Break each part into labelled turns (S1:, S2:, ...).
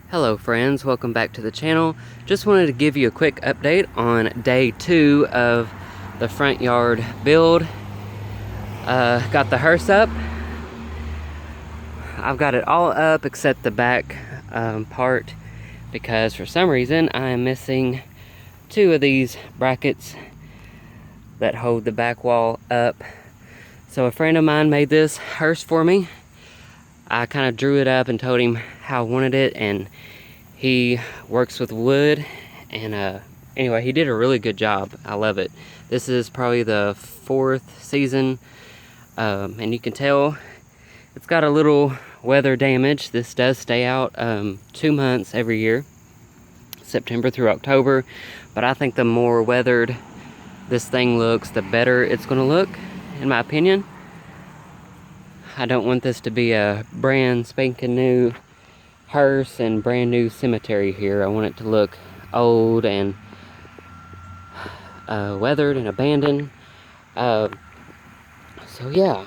S1: Hello friends, welcome back to the channel. Just wanted to give you a quick update on day 2 of the front yard build. Got the hearse up. I've got it all up except the back part because for some reason I am missing 2 of these brackets that hold the back wall up. So a friend of mine made this hearse for me. I kind of drew it up and told him how I wanted it, and he works with wood, and anyway, he did a really good job. I love it. This is probably the 4th season, and you can tell it's got a little weather damage. This does stay out 2 months every year, September through October, but I think the more weathered this thing looks, the better it's going to look, in my opinion. I don't want this to be a brand spanking new hearse and brand new cemetery here. I want it to look old and weathered and abandoned. So yeah.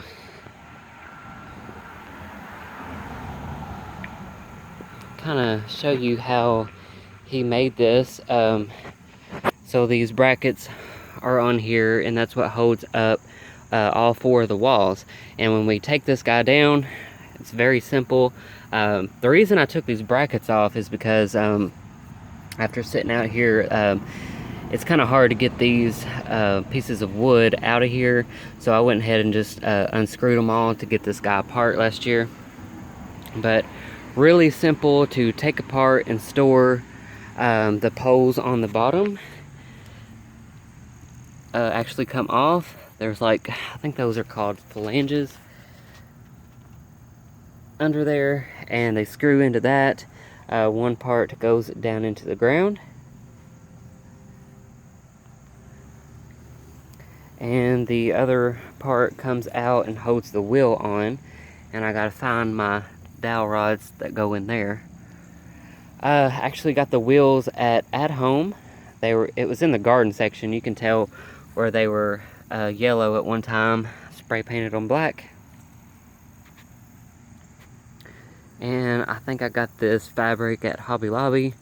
S1: Kind of show you how he made this. So these brackets are on here, and that's what holds up all 4 of the walls. And when we take this guy down, it's very simple. The reason I took these brackets off is because after sitting out here, it's kind of hard to get these pieces of wood out of here. So I went ahead and just unscrewed them all to get this guy apart last year. But really simple to take apart and store. The poles on the bottom actually come off. There's like, I think those are called flanges under there, and they screw into that. One part goes down into the ground, and the other part comes out and holds the wheel on, and I gotta find my dowel rods that go in there. Actually got the wheels at home. It was in the garden section. You can tell where they were yellow at one time, spray painted them black. And I think I got this fabric at Hobby Lobby,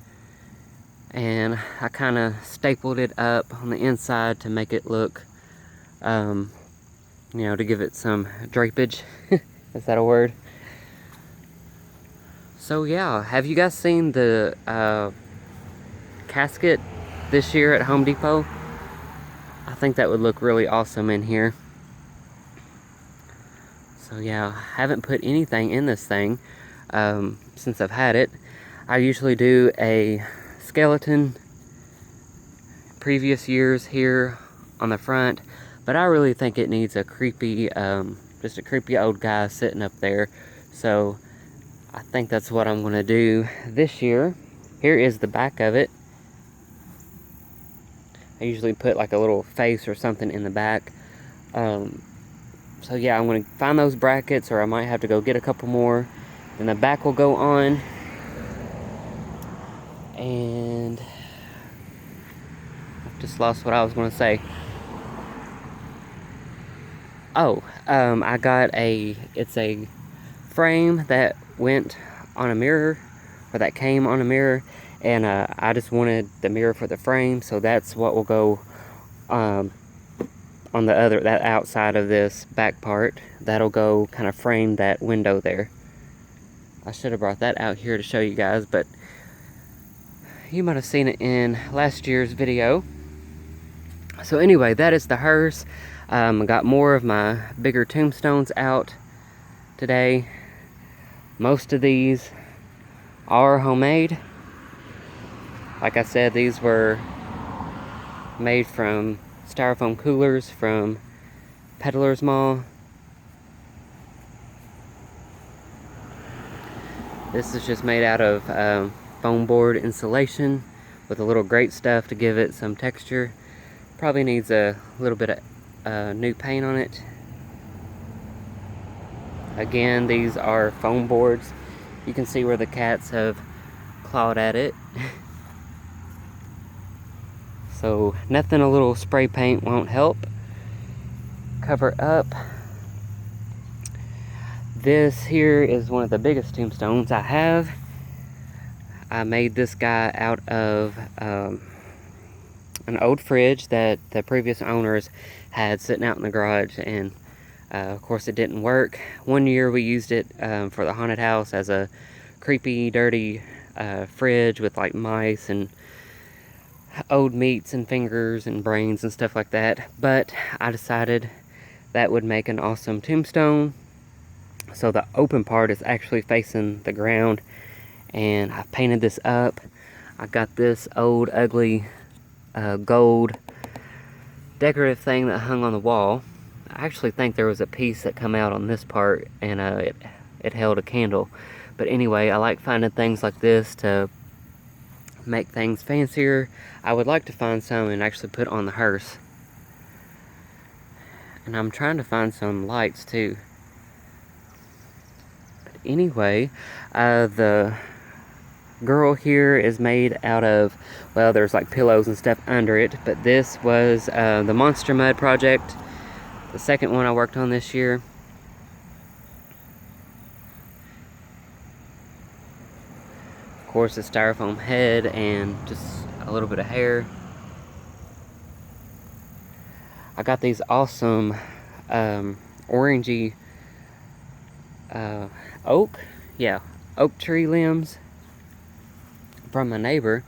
S1: and I kind of stapled it up on the inside to make it look, you know, to give it some drapage. Is that a word? So yeah, have you guys seen the casket this year at Home Depot? I think that would look really awesome in here. So yeah, I haven't put anything in this thing since I've had it. I usually do a skeleton previous years here on the front, but I really think it needs a creepy, just a creepy old guy sitting up there. So I think that's what I'm gonna do this year. Here is the back of it. I usually put like a little face or something in the back. So yeah, I'm gonna find those brackets, or I might have to go get a couple more. Then the back will go on. And I've just lost what I was gonna say. Oh, I got it's a frame that went on a mirror, or that came on a mirror, and I just wanted the mirror for the frame, so that's what will go on that outside of this back part. That'll go kind of frame that window there. I should have brought that out here to show you guys, but you might have seen it in last year's video. So anyway, that is the hearse. I got more of my bigger tombstones out today. Most of these are homemade. Like I said, these were made from styrofoam coolers from Peddler's Mall. This is just made out of foam board insulation with a little grate stuff to give it some texture. Probably needs a little bit of new paint on it. Again, these are foam boards. You can see where the cats have clawed at it. So nothing a little spray paint won't help cover up. This here is one of the biggest tombstones I have. I made this guy out of an old fridge that the previous owners had sitting out in the garage, and of course it didn't work. One year we used it for the haunted house as a creepy, dirty fridge with like mice and old meats and fingers and brains and stuff like that. But I decided that would make an awesome tombstone. So the open part is actually facing the ground, and I painted this up. I got this old ugly gold decorative thing that hung on the wall. I actually think there was a piece that come out on this part, and it held a candle. But anyway, I like finding things like this to make things fancier. I would like to find some and actually put on the hearse. And I'm trying to find some lights too. But anyway, the girl here is made out of, well, there's like pillows and stuff under it, but this was the Monster Mud project, the second one I worked on this year. Of course, a styrofoam head and just a little bit of hair. I got these awesome orangey oak tree limbs from my neighbor.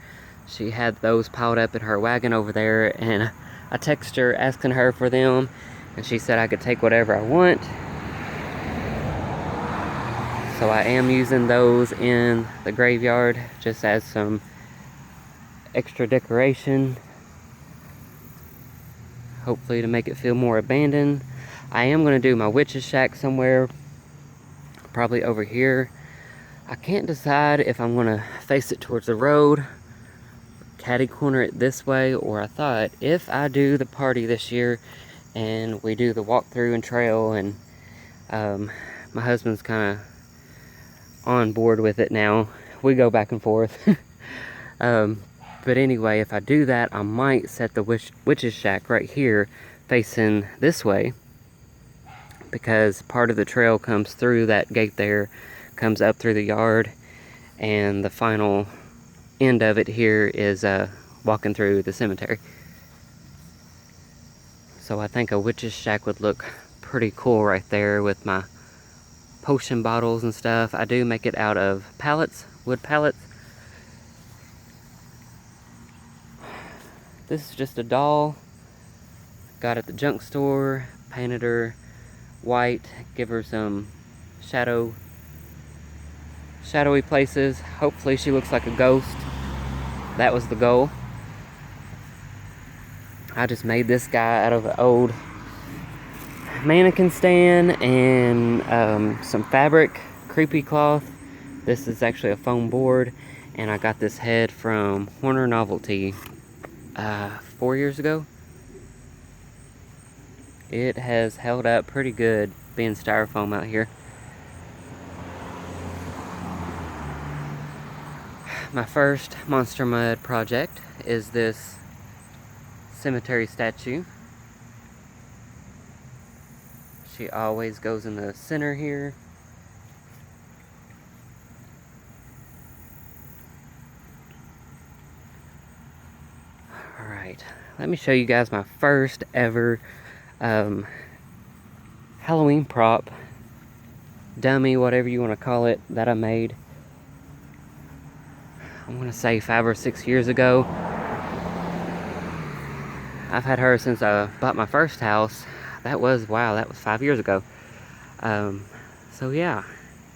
S1: She had those piled up in her wagon over there, and I texted her asking her for them, and she said I could take whatever I want. So I am using those in the graveyard just as some extra decoration, hopefully to make it feel more abandoned. I am going to do my witch's shack somewhere, probably over here. I can't decide if I'm going to face it towards the road, catty corner it this way, or I thought if I do the party this year and we do the walkthrough and trail, and my husband's kind of on board with it now. We go back and forth. But anyway, if I do that, I might set the witch's shack right here facing this way, because part of the trail comes through that gate there, comes up through the yard, and the final end of it here is walking through the cemetery. So I think a witch's shack would look pretty cool right there with my potion bottles and stuff. I do make it out of pallets, wood pallets. This is just a doll. Got at the junk store, painted her white, give her some shadowy places. Hopefully she looks like a ghost. That was the goal. I just made this guy out of an old mannequin stand and some fabric, creepy cloth. This is actually a foam board, and I got this head from Horner Novelty 4 years ago. It has held up pretty good being styrofoam out here. My first Monster Mud project is this cemetery statue. She always goes in the center here. Alright, let me show you guys my first ever Halloween prop, dummy, whatever you want to call it, that I made. I'm going to say 5 or 6 years ago. I've had her since I bought my first house. That was 5 years ago. So yeah,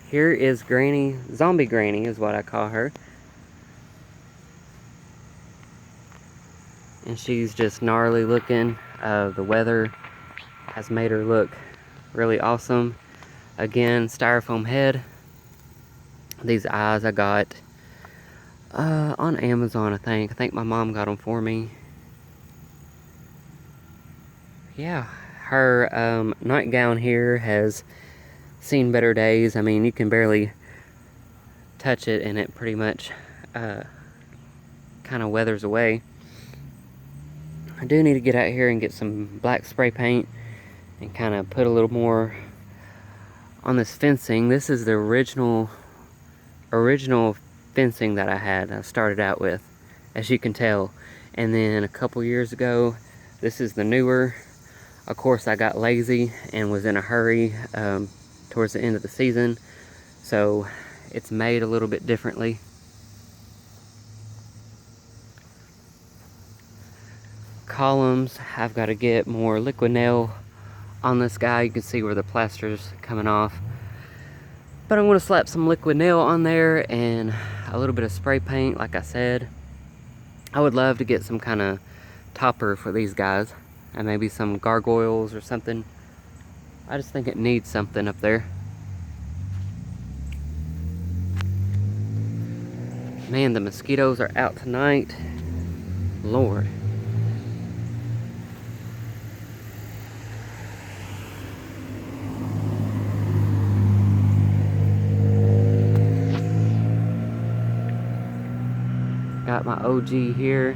S1: here is Granny, Zombie Granny is what I call her. And she's just gnarly looking. The weather has made her look really awesome. Again, styrofoam head. These eyes I got on Amazon, I think. I think my mom got them for me. Yeah, her nightgown here has seen better days. I mean, you can barely touch it and it pretty much kind of weathers away. I do need to get out here and get some black spray paint and kind of put a little more on this fencing. This is the original fencing that I started out with, as you can tell. And then a couple years ago, this is the newer. Of course, I got lazy and was in a hurry towards the end of the season, so it's made a little bit differently. Columns, I've got to get more liquid nail on this guy. You can see where the plaster's coming off. But I'm going to slap some liquid nail on there and a little bit of spray paint, like I said. I would love to get some kind of topper for these guys, and maybe some gargoyles or something. I just think it needs something up there. Man, the mosquitoes are out tonight. Lord. Got my OG here.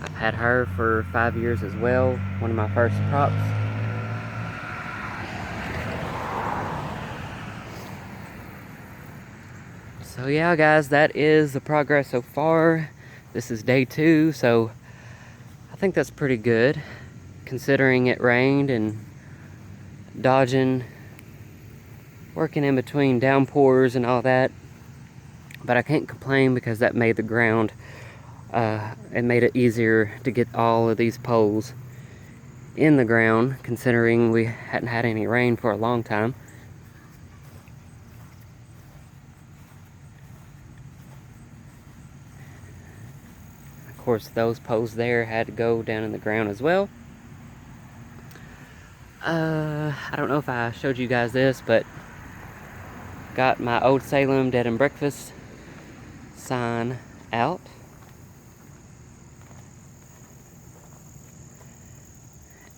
S1: I've had her for 5 years as well. One of my first props. So yeah, guys, that is the progress so far. This is day 2, so I think that's pretty good, considering it rained and dodging, working in between downpours and all that. But I can't complain because that made the ground, it made it easier to get all of these poles in the ground, considering we hadn't had any rain for a long time. Of course, those poles there had to go down in the ground as well. I don't know if I showed you guys this, but got my Old Salem Dead and Breakfast sign out.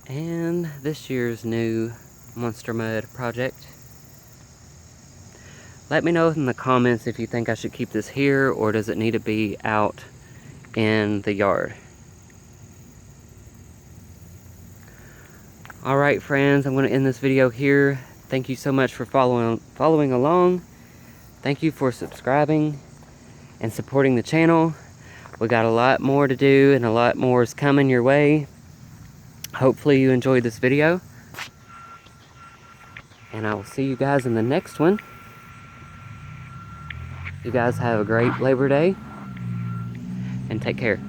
S1: And this year's new Monster Mud project. Let me know in the comments if you think I should keep this here or does it need to be out in the yard. Alright friends, I'm going to end this video here. Thank you so much for following along. Thank you for subscribing and supporting the channel. We got a lot more to do and a lot more is coming your way. Hopefully you enjoyed this video. And I will see you guys in the next one. You guys have a great Labor Day. And take care.